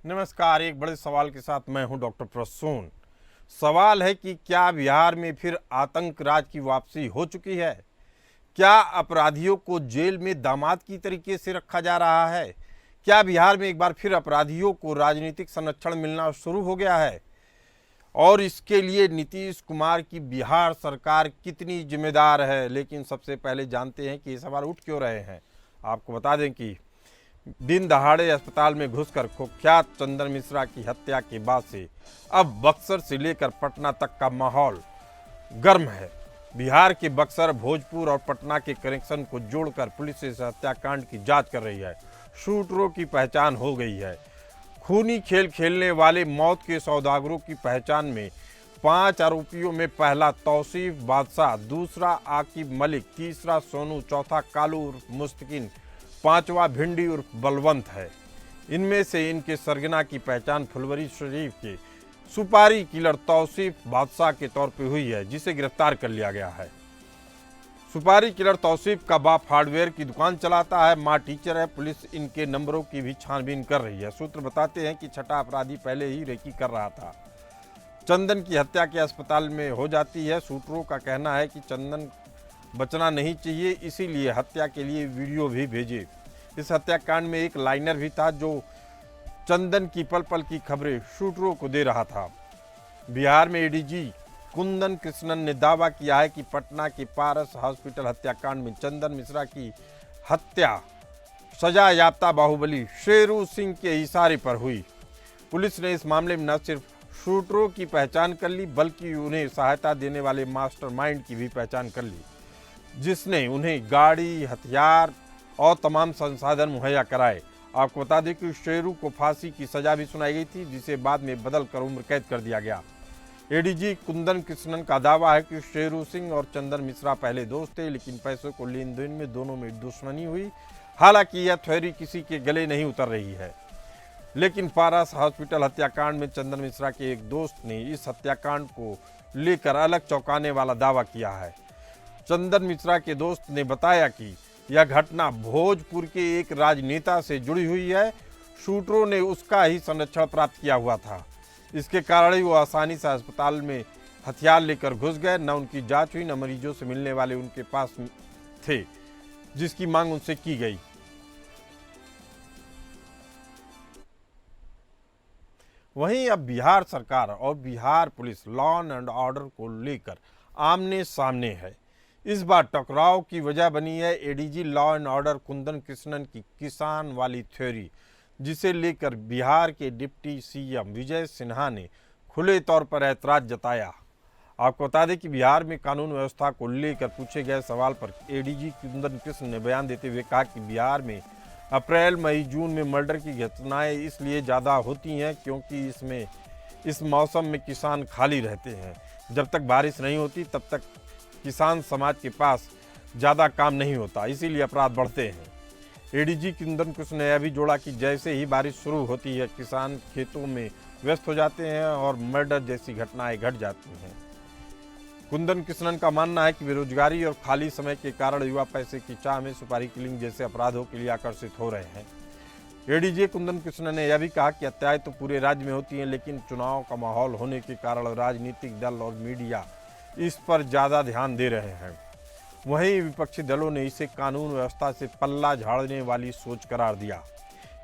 नमस्कार। एक बड़े सवाल के साथ मैं हूं डॉक्टर प्रसून। सवाल है कि क्या बिहार में फिर आतंक राज की वापसी हो चुकी है? क्या अपराधियों को जेल में दामाद की तरीके से रखा जा रहा है? क्या बिहार में एक बार फिर अपराधियों को राजनीतिक संरक्षण मिलना शुरू हो गया है? और इसके लिए नीतीश कुमार की बिहार सरकार कितनी जिम्मेदार है? लेकिन सबसे पहले जानते हैं कि ये सवाल उठ क्यों रहे हैं। आपको बता दें कि दिन दहाड़े अस्पताल में घुसकर कुख्यात चंदन मिश्रा की हत्या के बाद से अब बक्सर से लेकर पटना तक का माहौल गर्म है। बिहार के बक्सर, भोजपुर और पटना के कनेक्शन को जोड़कर पुलिस इस हत्याकांड की जांच कर रही है। शूटरों की पहचान हो गई है। खूनी खेल खेलने वाले मौत के सौदागरों की पहचान में 5 आरोपियों में पहला तौसीफ बादशाह, दूसरा आकिब मलिक, तीसरा सोनू, चौथा कालू उर्फ मुस्तकिन, पांचवा भिंडी उर्फ बलवंत है। इनमें से इनके सरगना की पहचान फुलवरी शरीफ के सुपारी किलर तौसीफ बादशाह के तौर पर हुई है, जिसे गिरफ्तार कर लिया गया है। सुपारी किलर तौसीफ का बाप हार्डवेयर की दुकान चलाता है, मां टीचर है। पुलिस इनके नंबरों की भी छानबीन कर रही है। सूत्र बताते हैं कि छठा अपराधी पहले ही रेकी कर रहा था। चंदन की हत्या के अस्पताल में हो जाती है। सूत्रों का कहना है कि चंदन बचना नहीं चाहिए, इसीलिए हत्या के लिए वीडियो भी भेजे। इस हत्याकांड में एक लाइनर भी था जो चंदन की पल पल की खबरें शूटरों को दे रहा था। बिहार में एडीजी कुंदन कृष्णन ने दावा किया है कि पटना के पारस हॉस्पिटल हत्याकांड में चंदन मिश्रा की हत्या सजा याफ्ता बाहुबली शेरू सिंह के इशारे पर हुई। पुलिस ने इस मामले में न सिर्फ शूटरों की पहचान कर ली, बल्कि उन्हें सहायता देने वाले मास्टरमाइंड की भी पहचान कर ली, जिसने उन्हें गाड़ी, हथियार और तमाम संसाधन मुहैया कराए। आपको बता दें कि शेरू को फांसी की सजा भी सुनाई गई थी, जिसे बाद में बदल कर उम्र कैद कर दिया गया। एडीजी कुंदन कृष्णन का दावा है कि शेरू सिंह और चंदन मिश्रा पहले दोस्त थे, लेकिन पैसों को लेन देन में दोनों में दुश्मनी हुई। हालांकि यह थ्योरी किसी के गले नहीं उतर रही है, लेकिन पारस हॉस्पिटल हत्याकांड में चंदन मिश्रा के एक दोस्त ने इस हत्याकांड को लेकर अलग चौंकाने वाला दावा किया है। चंदन मिश्रा के दोस्त ने बताया कि यह घटना भोजपुर के एक राजनेता से जुड़ी हुई है। शूटरों ने उसका ही संरक्षण प्राप्त किया हुआ था। इसके कारण ही वो आसानी से अस्पताल में हथियार लेकर घुस गए। न उनकी जांच हुई, न मरीजों से मिलने वाले उनके पास थे, जिसकी मांग उनसे की गई। वहीं अब बिहार सरकार और Bihar police law and order को लेकर आमने सामने है। इस बार टकराव की वजह बनी है ADG law and order Kundan Krishnan की किसान वाली थ्योरी, जिसे लेकर बिहार के डिप्टी सीएम विजय सिन्हा ने खुले तौर पर ऐतराज जताया। आपको बता दें कि बिहार में कानून व्यवस्था को लेकर पूछे गए सवाल पर एडीजी कुंदन कृष्ण ने बयान देते हुए कहा कि बिहार में अप्रैल, मई, जून में मर्डर की घटनाएं इसलिए ज़्यादा होती हैं क्योंकि इस मौसम में किसान खाली रहते हैं। जब तक बारिश नहीं होती तब तक किसान समाज के पास ज़्यादा काम नहीं होता, इसीलिए अपराध बढ़ते हैं। एडीजी कुंदन कृष्ण ने यह भी जोड़ा कि जैसे ही बारिश शुरू होती है, किसान खेतों में व्यस्त हो जाते हैं और मर्डर जैसी घटनाएं घट जाती हैं। कुंदन कृष्णन का मानना है कि बेरोजगारी और खाली समय के कारण युवा पैसे की चाह में सुपारी किलिंग जैसे अपराधों के लिए आकर्षित हो रहे हैं। एडीजी कुंदन कृष्णन ने यह भी कहा कि हत्याएं तो पूरे राज्य में होती हैं, लेकिन चुनाव का माहौल होने के कारण राजनीतिक दल और मीडिया इस पर ज़्यादा ध्यान दे रहे हैं। वहीं विपक्षी दलों ने इसे कानून व्यवस्था से पल्ला झाड़ने वाली सोच करार दिया।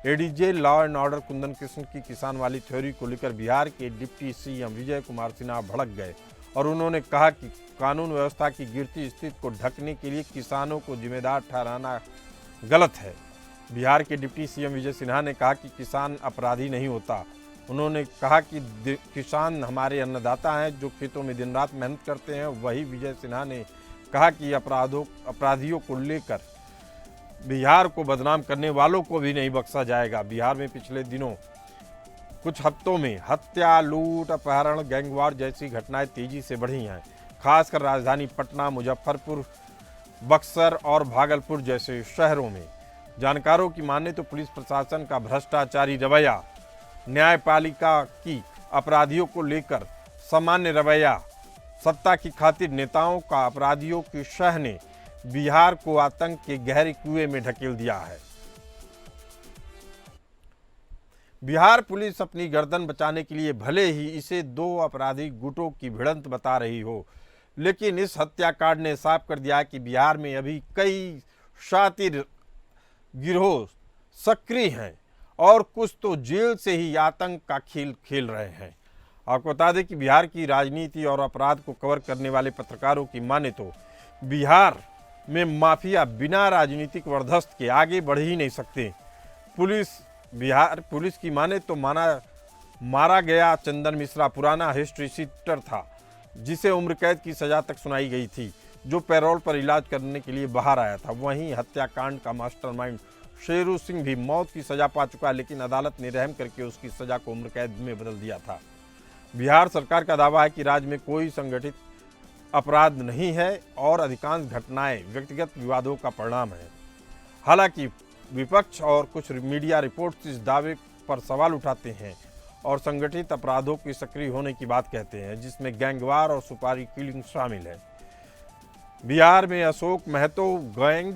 ADG law and order Kundan Krishna की किसान वाली थ्योरी को लेकर बिहार के डिप्टी सीएम विजय कुमार सिन्हा भड़क गए और उन्होंने कहा कि कानून व्यवस्था की गिरती स्थिति को ढकने के लिए किसानों को जिम्मेदार ठहराना गलत है। बिहार के डिप्टी सीएम विजय सिन्हा ने कहा कि किसान अपराधी नहीं होता। उन्होंने कहा कि किसान हमारे अन्नदाता हैं जो खेतों में दिन रात मेहनत करते हैं। वही विजय सिन्हा ने कहा कि अपराधियों को लेकर बिहार को बदनाम करने वालों को भी नहीं बख्शा जाएगा। बिहार में पिछले दिनों कुछ हफ्तों में हत्या, लूट, अपहरण, गैंगवार जैसी घटनाएं तेजी से बढ़ी हैं। खासकर राजधानी पटना, मुजफ्फरपुर, बक्सर और भागलपुर जैसे शहरों में। जानकारों की माने तो पुलिस प्रशासन का भ्रष्टाचारी रवैया, न्यायपालिका की अपराधियों को लेकर सामान्य रवैया, सत्ता की खातिर नेताओं का अपराधियों की शह ने बिहार को आतंक के गहरे कुएं में ढकेल दिया है। बिहार पुलिस अपनी गर्दन बचाने के लिए भले ही इसे दो आपराधिक गुटों की भिड़ंत बता रही हो, लेकिन इस हत्याकांड ने साफ कर दिया कि बिहार में अभी कई शातिर गिरोह सक्रिय हैं और कुछ तो जेल से ही आतंक का खेल खेल रहे हैं। आपको बता दें कि बिहार की राजनीति और अपराध को कवर करने वाले पत्रकारों की माने तो बिहार में माफिया बिना राजनीतिक वर्धस्त के आगे बढ़ ही नहीं सकते। बिहार पुलिस की माने तो मारा गया चंदन मिश्रा पुराना हिस्ट्री शीटर था, जिसे उम्र कैद की सजा तक सुनाई गई थी, जो पैरोल पर इलाज करने के लिए बाहर आया था। वहीं हत्याकांड का मास्टरमाइंड शेरू सिंह भी मौत की सजा पा चुका, लेकिन अदालत ने रहम करके उसकी सजा को उम्र कैद में बदल दिया था। बिहार सरकार का दावा है कि राज्य में कोई संगठित अपराध नहीं है और अधिकांश घटनाएं व्यक्तिगत विवादों का परिणाम है। हालांकि विपक्ष और कुछ मीडिया रिपोर्ट्स इस दावे पर सवाल उठाते हैं और संगठित अपराधों के सक्रिय होने की बात कहते हैं, जिसमें गैंगवार और सुपारी किलिंग शामिल है। बिहार में अशोक महतो गैंग,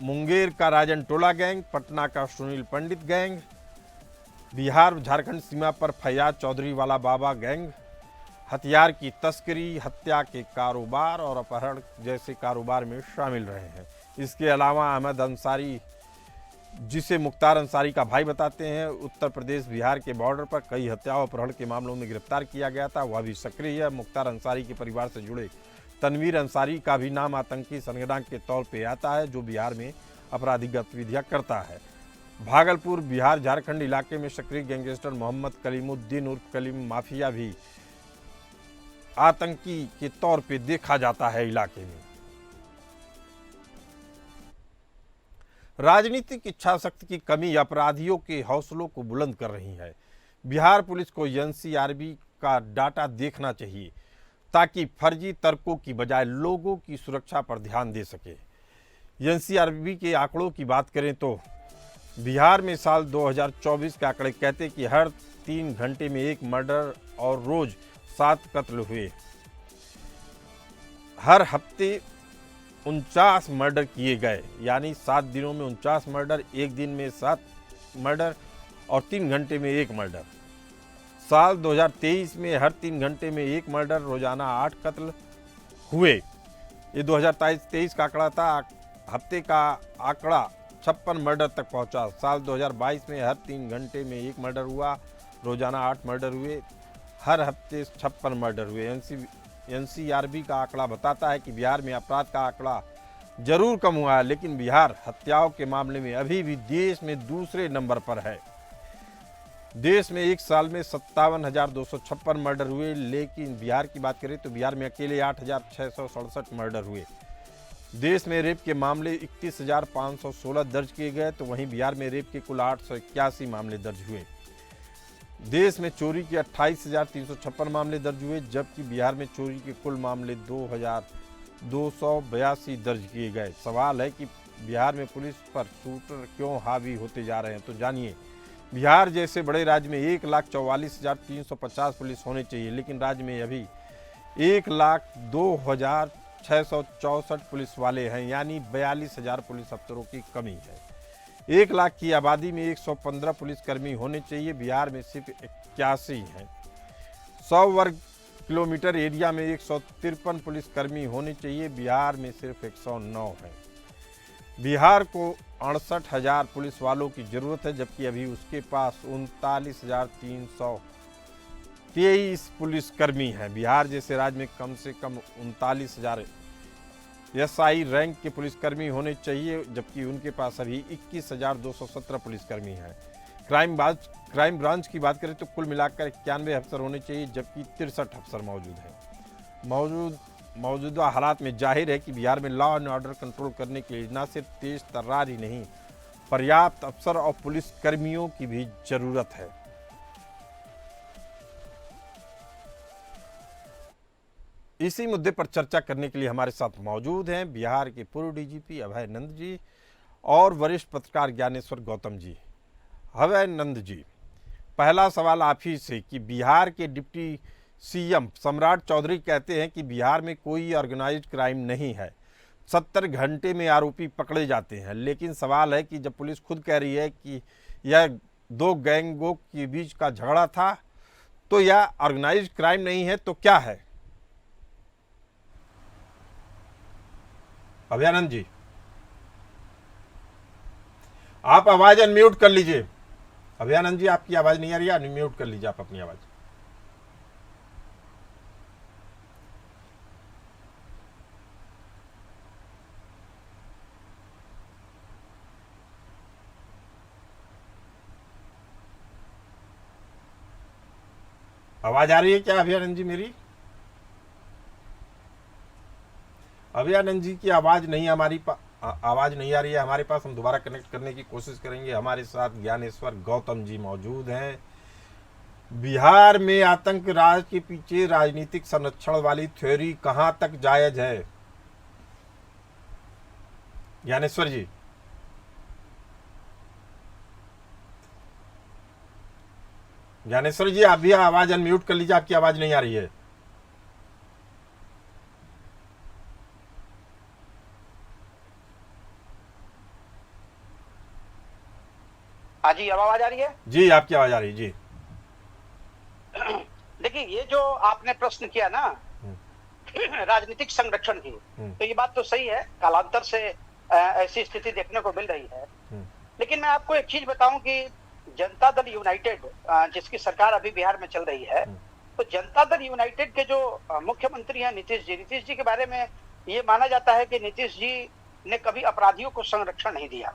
मुंगेर का राजन टोला गैंग, पटना का सुनील पंडित गैंग, बिहार झारखंड सीमा पर फैयाज चौधरी वाला बाबा गैंग, हथियार की तस्करी, हत्या के कारोबार और अपहरण जैसे कारोबार में शामिल रहे हैं। इसके अलावा अहमद अंसारी, जिसे मुख्तार अंसारी का भाई बताते हैं, उत्तर प्रदेश बिहार के बॉर्डर पर कई हत्या और अपहरण के मामलों में गिरफ्तार किया गया था, वह भी सक्रिय है। मुख्तार अंसारी के परिवार से जुड़े तनवीर अंसारी का भी नाम आतंकी संगठन के तौर पे आता है, जो बिहार में आपराधिक गतिविधियां करता है। भागलपुर बिहार झारखंड इलाके में सक्रिय गैंगस्टर मोहम्मद कलीमुद्दीन उर्फ कलीम माफिया भी आतंकी के तौर पे देखा जाता है इलाके में। राजनीतिक इच्छाशक्ति की कमी अपराधियों के हौसलों को बुलंद कर रही है। बिहार पुलिस को एनसीआरबी का डाटा देखना चाहिए ताकि फर्जी तर्कों की बजाय लोगों की सुरक्षा पर ध्यान दे सके। एनसीआरबी के आंकड़ों की बात करें तो बिहार में साल 2024 के आंकड़े कहते कि हर 3 घंटे में एक मर्डर और रोज 7 कत्ल हुए। हर हफ्ते 49 मर्डर किए गए, यानी 7 दिनों में 49 मर्डर, एक दिन में 7 मर्डर और 3 घंटे में 1 मर्डर। साल 2023 में हर 3 घंटे में 1 मर्डर, रोजाना 8 कत्ल हुए। ये 2023 का आंकड़ा था। हफ्ते का आंकड़ा 56 मर्डर तक पहुंचा। साल 2022 में हर 3 घंटे में 1 मर्डर हुआ, रोजाना 8 मर्डर हुए, हर हफ्ते 56 मर्डर हुए। एनसीआरबी का आंकड़ा बताता है कि बिहार में अपराध का आंकड़ा जरूर कम हुआ है, लेकिन बिहार हत्याओं के मामले में अभी भी देश में दूसरे नंबर पर है। देश में एक साल में 57,256 मर्डर हुए, लेकिन बिहार की बात करें तो बिहार में अकेले 8,667 मर्डर हुए। देश में रेप के मामले 31,516 दर्ज किए गए, तो वहीं बिहार में रेप के कुल 881 मामले दर्ज हुए। देश में चोरी के 28,356 मामले दर्ज हुए, जबकि बिहार में चोरी के कुल मामले 2,282 दर्ज किए गए। सवाल है कि बिहार में पुलिस पर शूटर क्यों हावी होते जा रहे हैं, तो जानिए। बिहार जैसे बड़े राज्य में 1,44,350 पुलिस होने चाहिए, लेकिन राज्य में अभी 1,02,664 पुलिस वाले हैं, यानी 42,000 पुलिस अफसरों की कमी है। 1 लाख की आबादी में 115 पुलिसकर्मी होने चाहिए, बिहार में सिर्फ 81 हैं। 100 वर्ग किलोमीटर एरिया में 153 पुलिसकर्मी होने चाहिए, बिहार में सिर्फ 109 हैं। बिहार को 68,000 पुलिस वालों की जरूरत है, जबकि अभी उसके पास 39,323 पुलिसकर्मी हैं। बिहार जैसे राज्य में कम से कम 39,000 एसआई रैंक के पुलिसकर्मी होने चाहिए, जबकि उनके पास अभी 21,217 पुलिसकर्मी हैं। क्राइम ब्रांच की बात करें तो कुल मिलाकर 91 अफसर होने चाहिए, जबकि 63 अफसर मौजूद हैं। मौजूदा हालात में जाहिर है कि बिहार में लॉ एंड ऑर्डर कंट्रोल करने के लिए न सिर्फ तेज तर्रार ही नहीं, पर्याप्त अफसर और पुलिसकर्मियों की भी जरूरत है। इसी मुद्दे पर चर्चा करने के लिए हमारे साथ मौजूद हैं बिहार के पूर्व डीजीपी अभय नंद जी और वरिष्ठ पत्रकार ज्ञानेश्वर गौतम जी। अभय नंद जी, पहला सवाल आप ही से कि बिहार के डिप्टी सीएम सम्राट चौधरी कहते हैं कि बिहार में कोई ऑर्गेनाइज्ड क्राइम नहीं है, 70 घंटे में आरोपी पकड़े जाते हैं, लेकिन सवाल है कि जब पुलिस खुद कह रही है कि यह दो गैंगों के बीच का झगड़ा था, तो यह ऑर्गेनाइज्ड क्राइम नहीं है तो क्या है? अभयानंद जी, आप आवाज अनम्यूट कर लीजिए। अभयानंद जी, आपकी आवाज नहीं आ रही है, अनम्यूट कर लीजिए आप अपनी आवाज। आवाज आ रही है क्या अभयानंद जी मेरी? अभयानंद जी की आवाज नहीं आवाज नहीं आ रही है हमारे पास। हम दोबारा कनेक्ट करने की कोशिश करेंगे। हमारे साथ ज्ञानेश्वर गौतम जी मौजूद हैं। बिहार में आतंक राज के पीछे राजनीतिक संरक्षण वाली थ्योरी कहां तक जायज है? ज्ञानेश्वर जी, ज्ञानेश्वर जी, आप भी आवाज अनम्यूट कर लीजिए, आपकी आवाज नहीं आ रही है। हाँ जी, अब आवाज आ रही है? जी, आपकी आवाज आ रही है जी। देखिए, ये जो आपने प्रश्न किया ना राजनीतिक संरक्षण की, तो ये बात तो सही है, कालांतर से ऐसी स्थिति देखने को मिल रही है। लेकिन मैं आपको एक चीज बताऊं कि जनता दल यूनाइटेड जिसकी सरकार अभी बिहार में चल रही है, तो जनता दल यूनाइटेड के जो मुख्यमंत्री हैं नीतीश जी के बारे में ये माना जाता है कि नीतीश जी ने कभी अपराधियों को संरक्षण नहीं दिया।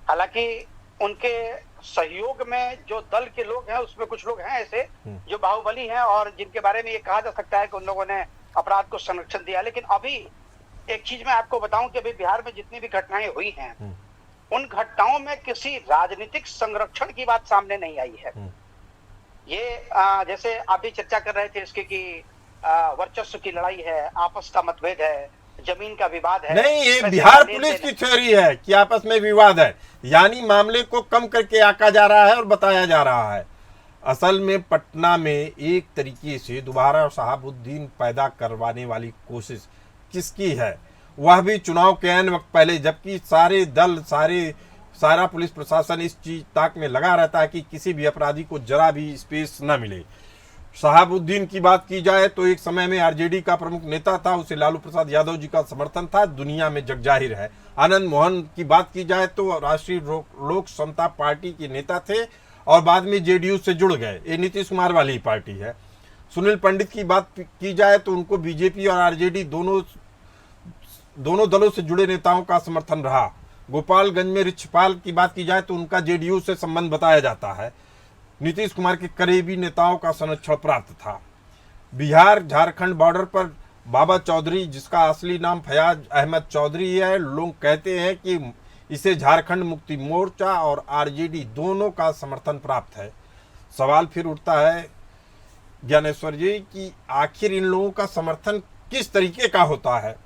हालांकि उनके सहयोग में जो दल के लोग हैं उसमें कुछ लोग हैं ऐसे जो बाहुबली हैं और जिनके बारे में ये कहा जा सकता है कि उन लोगों ने अपराध को संरक्षण दिया। लेकिन अभी एक चीज मैं आपको बताऊं कि अभी बिहार में जितनी भी घटनाएं हुई हैं उन घटनाओं में किसी राजनीतिक संरक्षण की बात सामने नहीं आई है। ये जैसे आप भी चर्चा कर रहे थे इसके कि वर्चस्व की लड़ाई है, आपस का मतभेद है, जमीन का विवाद है। नहीं, ये बिहार पुलिस की थ्योरी है कि आपस में विवाद है, यानी मामले को कम करके आका जा रहा है और बताया जा रहा है। असल में पटना में एक तरीके से दोबारा शहाबुद्दीन पैदा करवाने वाली कोशिश किसकी है, वह भी चुनाव के ऐन वक्त पहले, जबकि सारे दल सारा पुलिस प्रशासन इस चीज ताक में लगा रहता है कि किसी भी अपराधी को जरा भी स्पेस न मिले। शहाबुद्दीन की बात की जाए तो एक समय में आरजेडी का प्रमुख नेता था, उसे लालू प्रसाद यादव जी का समर्थन था, दुनिया में जगजाहिर है। आनंद मोहन की बात की जाए तो राष्ट्रीय लोक समता पार्टी के नेता थे और बाद में जेडीयू से जुड़ गए, ये नीतीश कुमार वाली ही पार्टी है। सुनील पंडित की बात की जाए तो उनको बीजेपी और आरजेडी दोनों दलों से जुड़े नेताओं का समर्थन रहा। गोपालगंज में रिछपाल की बात की जाए तो उनका जेडीयू से संबंध बताया जाता है। नीतीश कुमार के करीबी नेताओं का संरक्षण प्राप्त था। बिहार झारखंड बॉर्डर पर बाबा चौधरी, जिसका असली नाम फयाज अहमद चौधरी है, लोग कहते हैं कि इसे झारखंड मुक्ति मोर्चा और आरजेडी दोनों का समर्थन प्राप्त है। सवाल फिर उठता है ज्ञानेश्वर जी कि आखिर इन लोगों का समर्थन किस तरीके का होता है?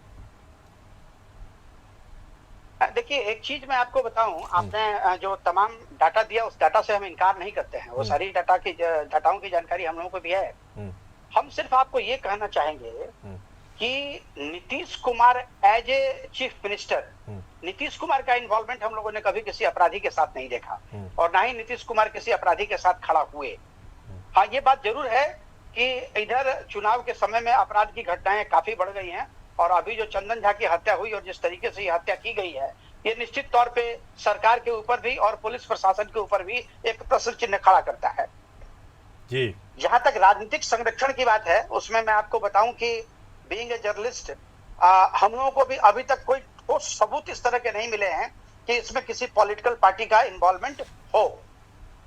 देखिए, एक चीज मैं आपको बताऊं, आपने जो तमाम डाटा दिया उस डाटा से हम इनकार नहीं करते हैं, वो सारी डाटाओं की जानकारी हम लोगों को भी है। हम सिर्फ आपको ये कहना चाहेंगे कि Nitish Kumar as a chief minister, Nitish Kumar का इन्वॉल्वमेंट हम लोगों ने कभी किसी अपराधी के साथ नहीं देखा और ना ही नीतीश कुमार किसी अपराधी के साथ खड़ा हुए। हाँ, ये बात जरूर है कि इधर चुनाव के समय में अपराध की घटनाएं काफी बढ़ गई हैं और अभी जो चंदन झा की हत्या हुई और जिस तरीके से ये हत्या की गई है, ये निश्चित तौर पे सरकार के ऊपर भी और पुलिस प्रशासन के ऊपर भी एक प्रश्न चिन्ह खड़ा करता है जी। जहां तक राजनीतिक संरक्षण की बात है, उसमें मैं आपको बताऊं कि बीइंग ए जर्नलिस्ट हम लोगों को भी अभी तक कोई ठोस सबूत इस तरह के नहीं मिले हैं कि इसमें किसी पॉलिटिकल पार्टी का इन्वॉल्वमेंट हो।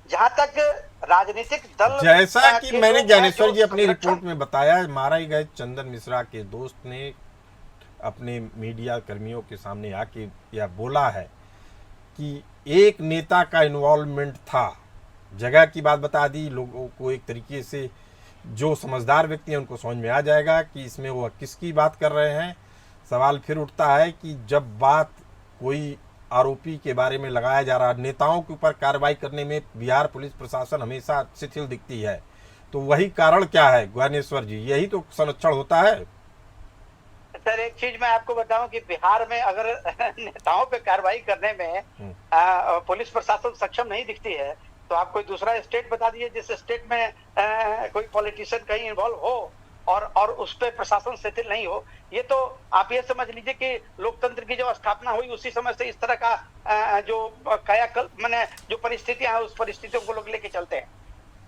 जहां तक राजनीतिक दल, जैसा कि मैंने ज्ञानेश्वर जी अपनी रिपोर्ट में बताया, मारे गए चंदन मिश्रा के दोस्त ने अपने मीडिया कर्मियों के सामने आके यह बोला है कि एक नेता का इन्वॉल्वमेंट था। जगह की बात बता दी, लोगों को एक तरीके से जो समझदार व्यक्ति हैं उनको समझ में आ जाएगा कि इसमें वो किसकी बात कर रहे हैं। सवाल फिर उठता है कि जब बात कोई आरोपी के बारे में लगाया जा रहा है, नेताओं के ऊपर कार्रवाई करने में बिहार पुलिस प्रशासन हमेशा शिथिल दिखती है, तो वही कारण क्या है ज्ञानेश्वर जी? यही तो संरक्षण होता है। सर एक चीज मैं आपको बताऊं कि बिहार में अगर नेताओं पे कार्रवाई करने में पुलिस प्रशासन सक्षम नहीं दिखती है, तो आप कोई दूसरा स्टेट बता दीजिए जिस स्टेट में कोई पॉलिटिशियन कहीं इन्वॉल्व हो और उस पे प्रशासन सेटिल नहीं हो। ये तो आप ये समझ लीजिए कि लोकतंत्र की जो स्थापना हुई उसी समय से इस तरह का जो कायाकल्प मैंने जो परिस्थितियां हैं उस परिस्थितियों को लोग लेके चलते हैं।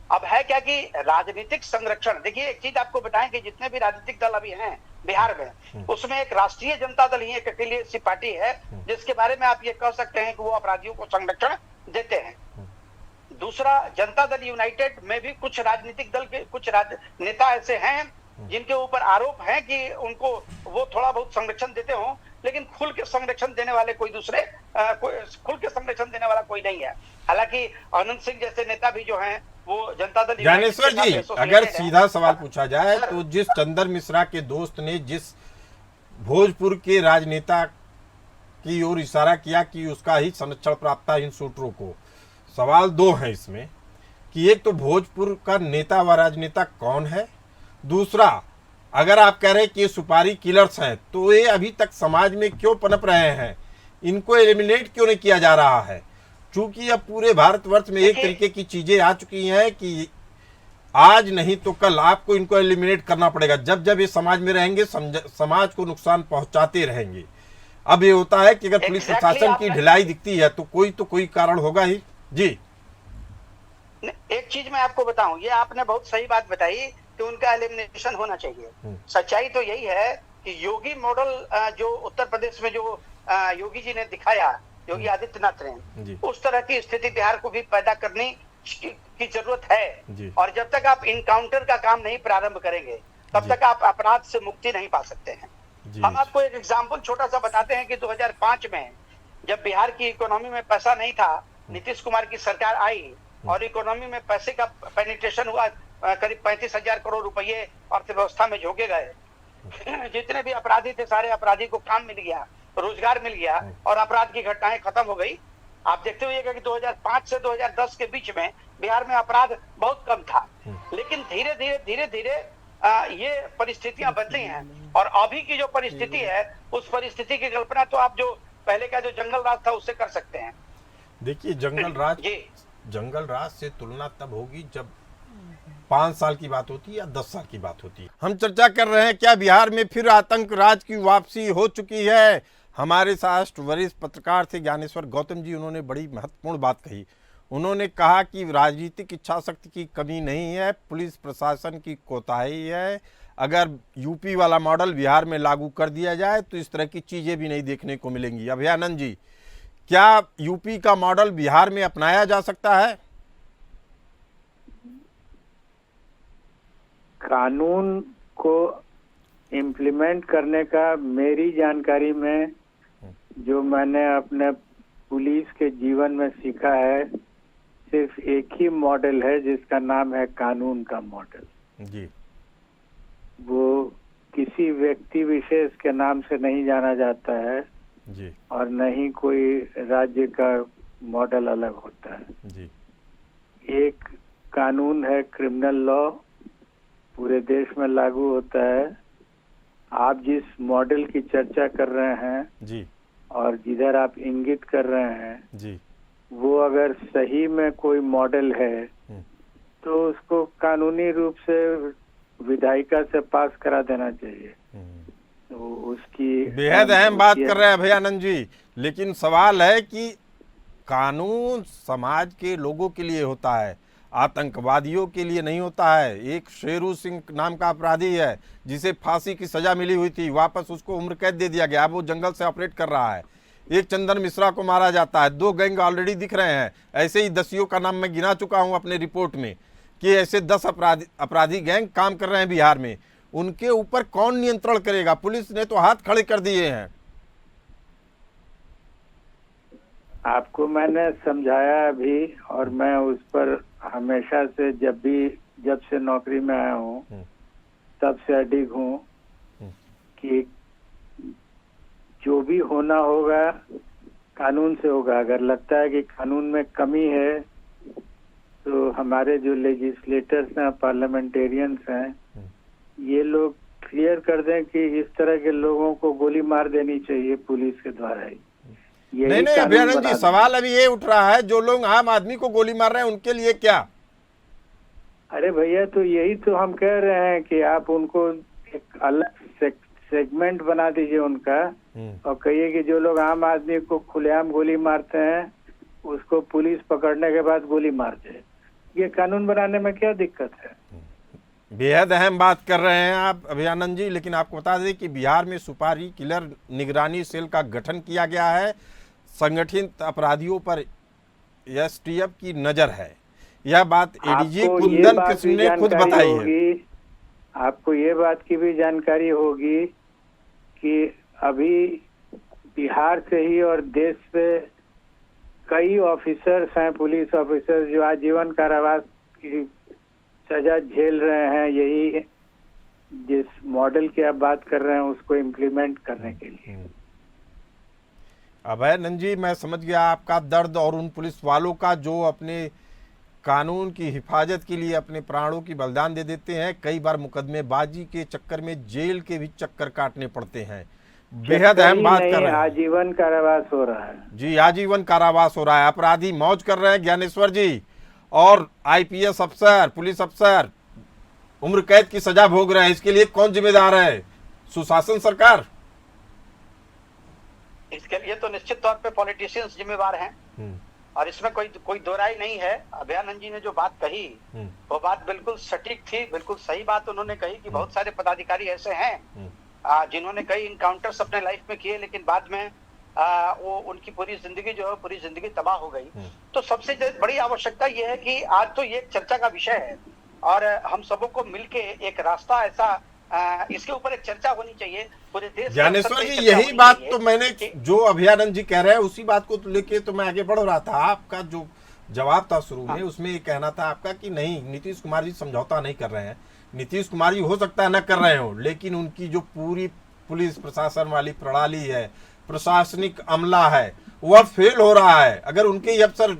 अब है क्या कि राजनीतिक संरक्षण, देखिए एक चीज आपको बताएं कि जितने भी राजनीतिक दल अभी हैं बिहार में, उसमें एक राष्ट्रीय जनता दल ही एक अकेली ऐसी पार्टी है जिसके बारे में आप ये कह सकते हैं कि वो अपराधियों को संरक्षण देते हैं। दूसरा, जनता दल यूनाइटेड में भी कुछ राजनीतिक दल के कुछ नेता ऐसे हैं जिनके ऊपर आरोप है कि उनको वो थोड़ा बहुत संरक्षण देते हो, लेकिन खुल के संरक्षण देने वाले कोई दूसरे खुल के संरक्षण देने वाला कोई नहीं है। हालांकि आनंद सिंह जैसे नेता भी जो हैं वो जनता दल ज्ञानेश्वर जी, अगर सीधा सवाल पूछा जाए तो जिस चंदन मिश्रा के दोस्त ने जिस भोजपुर के राजनेता की ओर इशारा किया कि उसका ही संरक्षण प्राप्त था इन शूटरों को, सवाल दो हैं इसमें कि एक तो भोजपुर का नेता व राजनेता कौन है, दूसरा अगर आप कह रहे हैं कि ये सुपारी किलर्स हैं तो ये अभी तक समाज में क्यों पनप रहे हैं, इनको एलिमिनेट क्यों नहीं किया जा रहा है? चूंकि अब पूरे भारतवर्ष में एक तरीके की चीजें आ चुकी हैं कि आज नहीं तो कल आपको इनको एलिमिनेट करना पड़ेगा। जब जब ये समाज में रहेंगे समाज को नुकसान पहुंचाते रहेंगे। अब ये होता है कि अगर पुलिस प्रशासन की ढिलाई दिखती है तो कोई कारण होगा ही। जी, एक चीज मैं आपको बताऊं, ये आपने बहुत सही बात बताई कि उनका एलिमिनेशन होना चाहिए। सच्चाई तो यही है कि योगी मॉडल जो उत्तर प्रदेश में जो योगी जी ने दिखाया, योगी आदित्यनाथ ने, उस तरह की स्थिति बिहार को भी पैदा करने की जरूरत है। और जब तक आप इनकाउंटर का काम नहीं प्रारंभ करेंगे तब तक आप अपराध से मुक्ति नहीं पा सकते हैं। हम आपको एक एग्जाम्पल छोटा सा बताते हैं कि 2005 में जब बिहार की इकोनॉमी में पैसा नहीं था, नीतीश कुमार की सरकार आई और इकोनॉमी में पैसे का पेनिट्रेशन हुआ, करीब 35,000 करोड़ रुपये अर्थव्यवस्था में झोंके गए। जितने भी अपराधी थे सारे अपराधी को काम मिल गया, रोजगार मिल गया और अपराध की घटनाएं खत्म हो गई। आप देखते हुए कि 2005 से 2010 के बीच में बिहार में अपराध बहुत कम था, लेकिन धीरे धीरे ये परिस्थितियां बदली हैं और अभी की जो परिस्थिति है उस परिस्थिति की कल्पना तो आप जो पहले का जो जंगल राज था उससे कर सकते हैं। देखिए, जंगल राज से तुलना तब होगी जब 5 साल की बात होती है या 10 साल की बात होती है। हम चर्चा कर रहे हैं क्या बिहार में फिर आतंक राज की वापसी हो चुकी है। हमारे साथ वरिष्ठ पत्रकार थे ज्ञानेश्वर गौतम जी, उन्होंने बड़ी महत्वपूर्ण बात कही। उन्होंने कहा कि राजनीतिक इच्छा शक्ति की कमी नहीं है, पुलिस प्रशासन की कोताही है। अगर यूपी वाला मॉडल बिहार में लागू कर दिया जाए तो इस तरह की चीज़ें भी नहीं देखने को मिलेंगी। अभयानंद जी, क्या यूपी का मॉडल बिहार में अपनाया जा सकता है? कानून को इम्प्लीमेंट करने का मेरी जानकारी में जो मैंने अपने पुलिस के जीवन में सीखा है, सिर्फ एक ही मॉडल है जिसका नाम है कानून का मॉडल। जी, वो किसी व्यक्ति विशेष के नाम से नहीं जाना जाता है जी, और न ही कोई राज्य का मॉडल अलग होता है। जी, एक कानून है क्रिमिनल लॉ, पूरे देश में लागू होता है। आप जिस मॉडल की चर्चा कर रहे हैं जी, और जिधर आप इंगित कर रहे हैं जी, वो अगर सही में कोई मॉडल है तो उसको कानूनी रूप से विधायिका से पास करा देना चाहिए। तो उसकी बेहद अहम बात कर रहे हैं अभयानंद जी, लेकिन सवाल है कि कानून समाज के लोगों के लिए होता है, आतंकवादियों के लिए नहीं होता है। एक शेरू सिंह नाम का अपराधी है जिसे फांसी की सजा मिली हुई थी, वापस उसको उम्र कैद दे दिया गया, अब वो जंगल से ऑपरेट कर रहा है। एक चंदन मिश्रा को मारा जाता है, 2 गैंग ऑलरेडी दिख रहे हैं। ऐसे ही 10 का नाम मैं गिना चुका हूं अपने रिपोर्ट में कि ऐसे 10 अपराधी गैंग काम कर रहे हैं बिहार में। उनके ऊपर कौन नियंत्रण करेगा? पुलिस ने तो हाथ खड़े कर दिए हैं। आपको मैंने समझाया अभी, और मैं उस पर हमेशा से जब से नौकरी में आया हूँ तब से अडिग हूँ कि जो भी होना होगा कानून से होगा। अगर लगता है कि कानून में कमी है तो हमारे जो लेजिस्लेटर्स हैं, पार्लियामेंटेरियंस हैं, ये लोग क्लियर कर दें कि इस तरह के लोगों को गोली मार देनी चाहिए पुलिस के द्वारा ही। यही नहीं नहीं कानून अभयानंद बना जी, दें। सवाल अभी ये उठ रहा है, जो लोग आम आदमी को गोली मार रहे हैं उनके लिए क्या? अरे भैया, तो यही तो हम कह रहे हैं कि आप उनको एक अलग सेगमेंट बना दीजिए उनका, और कहिए कि जो लोग आम आदमी को खुलेआम गोली मारते हैं उसको पुलिस पकड़ने के बाद गोली मार दे। ये कानून बनाने में क्या दिक्कत है? बेहद अहम बात कर रहे हैं आप अभयानंद जी, लेकिन आपको बता दें कि बिहार में सुपारी किलर निगरानी सेल का गठन किया गया है। संगठित अपराधियों पर एसटीएफ की नजर है। यह बात एडीजी आपको ये कुंदन बात कृष्ण भी ने खुद जानकारी बताई है। होगी, आपको ये बात की भी जानकारी होगी कि अभी बिहार से ही और देश से कई ऑफिसर्स हैं, पुलिस ऑफिसर, जो आजीवन कारावास की सजा झेल रहे हैं, यही जिस मॉडल की आप बात कर रहे हैं उसको इम्प्लीमेंट करने के लिए। अभयानंद जी, मैं समझ गया आपका दर्द, और उन पुलिस वालों का जो अपने कानून की हिफाजत के लिए अपने प्राणों की बलिदान दे देते हैं। कई बार मुकदमेबाजी के चक्कर में जेल के भी चक्कर काटने पड़ते हैं। बेहद अहम बात कर रहे हैं। आजीवन कारावास हो रहा है जी, आजीवन कारावास हो रहा है। अपराधी मौज कर रहे हैं ज्ञानेश्वर जी, और आईपीएस अफसर, पुलिस अफसर उम्र कैद की सजा भोग रहे हैं। इसके लिए कौन जिम्मेदार है? सुशासन सरकार। इसके लिए तो निश्चित तौर पे पॉलिटिशियंस जिम्मेवार हैं, और इसमें कोई दो राय नहीं है। अभयानंद जी ने जो बात कही वो बात बिल्कुल सटीक थी, बिल्कुल सही बात उन्होंने कही कि बहुत सारे पदाधिकारी ऐसे हैं जिन्होंने कई इनकाउंटर्स अपने लाइफ में किए, लेकिन बाद में वो उनकी पूरी जिंदगी तबाह हो गई। तो सबसे बड़ी आवश्यकता ये है कि आज तो ये एक चर्चा का विषय है, और हम सबों को मिलके एक रास्ता ऐसा इसके ऊपर एक चर्चा होनी चाहिए पूरे देश। ज्ञानेश्वर जी, यही बात तो मैंने, जो अभयानंद जी कह रहे हैं उसी बात को लेके तो मैं आगे बढ़ रहा था। आपका जो जवाब था शुरू में, उसमें ये कहना था आपका कि नहीं, नीतीश कुमार जी समझौता नहीं कर रहे हैं। नीतीश कुमार जी हो सकता है न कर रहे हो, लेकिन उनकी जो पूरी पुलिस प्रशासन वाली प्रणाली है, प्रशासनिक अमला है, वह फेल हो रहा है। अगर उनके ही अफसर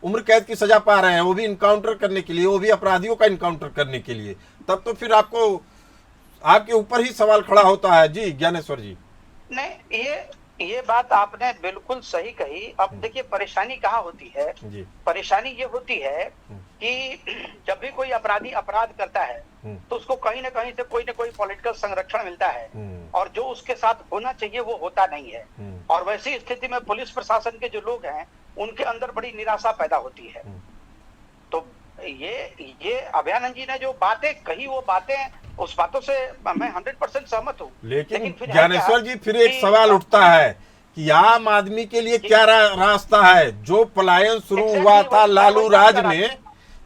उम्र कैद की सजा पा रहे हैं, वो भी इनकाउंटर करने के लिए, वो भी अपराधियों का इनकाउंटर करने के लिए, तब तो फिर आपके ऊपर ही सवाल खड़ा होता है। जी ज्ञानेश्वर जी। नहीं, ये बात आपने बिल्कुल सही कही। अब देखिए, परेशानी कहाँ होती है जी। परेशानी ये होती है कि जब भी कोई अपराधी अपराध करता है तो उसको कहीं ना कहीं से कोई ना कोई पॉलिटिकल संरक्षण मिलता है, और जो उसके साथ होना चाहिए वो होता नहीं है। और वैसी स्थिति में पुलिस प्रशासन के जो लोग हैं उनके अंदर बड़ी निराशा पैदा होती है। तो ये अभयानंद जी ने जो बातें कही, वो बातें, उस बातों से मैं 100% सहमत हूँ। लेकिन ज्ञानेश्वर जी, फिर एक सवाल उठता है कि आम आदमी के लिए क्या रास्ता है? जो पलायन शुरू हुआ था लालू राज में,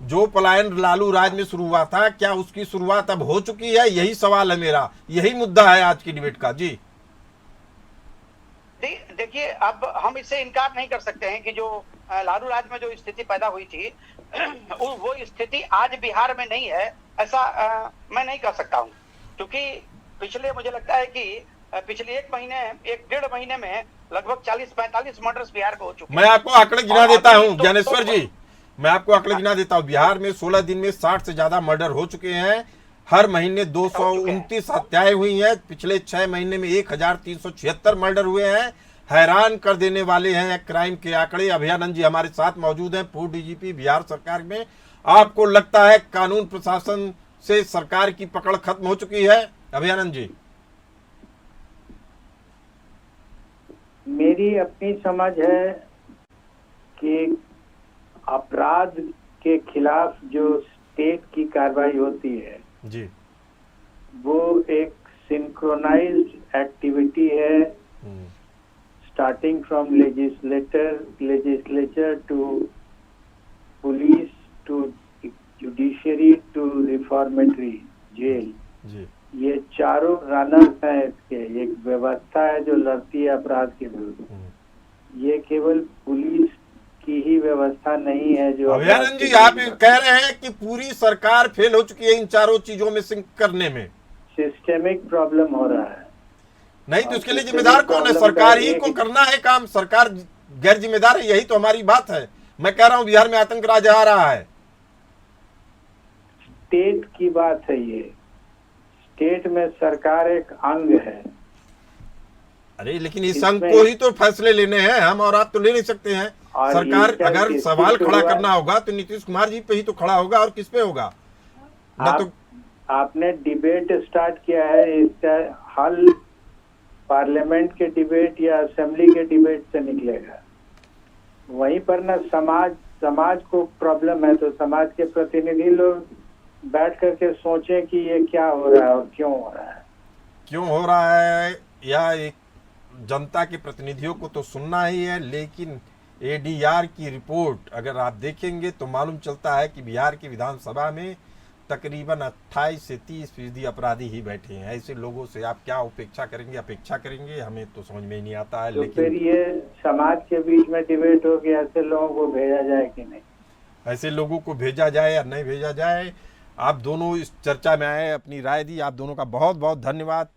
जो पलायन लालू राज में शुरू हुआ था, क्या उसकी शुरुआत अब हो चुकी है? यही सवाल है मेरा, यही मुद्दा है आज की डिबेट का। जी देखिए, अब हम इससे इनकार नहीं कर सकते हैं कि जो लालू राज में जो स्थिति पैदा हुई थी वो स्थिति आज बिहार में नहीं है, ऐसा मैं नहीं कह सकता हूँ। क्योंकि पिछले, मुझे लगता है कि पिछले एक डेढ़ महीने में लगभग 40-45 मर्डर्स बिहार को हो चुके हैं। मैं आपको आंकड़े गिना देता हूँ ज्ञानेश्वर जी, मैं आपको आंकड़े गिना देता हूँ। बिहार में 16 दिन में 60 से ज्यादा मर्डर हो चुके हैं। हर महीने 229 हत्याएं हुई हैं। पिछले 6 महीने में 1376 मर्डर हुए हैं। हैरान कर देने वाले हैं क्राइम के आंकड़े। अभयानंद जी हमारे साथ मौजूद हैं, पूर्व डीजीपी बिहार सरकार में। आपको लगता है कानून प्रशासन से सरकार की पकड़ खत्म हो चुकी है अभयानंद जी? मेरी अपनी समझ है कि अपराध के खिलाफ जो स्टेट की कार्रवाई होती है जी, वो एक सिंक्रोनाइज्ड एक्टिविटी है, starting from legislature to police to judiciary to reformatory jail. ये चारों रनर्स हैं इसके। एक व्यवस्था है जो लड़ती है अपराध के विरुद्ध। ये केवल पुलिस की ही व्यवस्था नहीं है जो। अभयानंद जी, आप कह रहे हैं कि पूरी सरकार फेल हो चुकी है इन चारों चीजों में सिंक करने में। सिस्टेमिक प्रॉब्लम हो रहा है। नहीं तो उसके लिए जिम्मेदार कौन है? सरकार ही को करना है काम। सरकार गैर जिम्मेदार है, यही तो हमारी बात है। मैं कह रहा हूं बिहार में आतंक राज आ रहा है। स्टेट की बात है ये। स्टेट में सरकार एक अंग है। अरे लेकिन इस इसमें- संघ को ही तो फैसले लेने हैं, हम और आप तो ले नहीं सकते हैं। और सरकार ये क्या अगर किसकी सवाल खड़ा शुरुआत- करना होगा तो नीतीश कुमार जी पे ही तो खड़ा होगा, और किस पे होगा? न तो आपने डिबेट स्टार्ट किया है, इसका हल पार्लियामेंट के डिबेट या असेंबली के डिबेट से निकलेगा। वहीं पर ना समाज को प्रॉब्लम है, तो समाज के प्रतिनिधि लोग बैठ करके सोचें कि ये क्या हो रहा है और क्यों हो रहा है। क्यों हो रहा है, या एक जनता के प्रतिनिधियों को तो सुनना ही है, लेकिन एडीआर की रिपोर्ट अगर आप देखेंगे तो मालूम चलता है कि बिहार की विधानसभा में तकरीबन 28 से 30% अपराधी ही बैठे हैं। ऐसे लोगों से आप क्या अपेक्षा करेंगे, हमें तो समझ में ही नहीं आता है। तो लेकिन फिर ये समाज के बीच में डिबेट हो कि ऐसे लोगों को भेजा जाए कि नहीं। ऐसे लोगों को भेजा जाए या नहीं भेजा जाए, आप दोनों इस चर्चा में आए, अपनी राय दी, आप दोनों का बहुत बहुत धन्यवाद।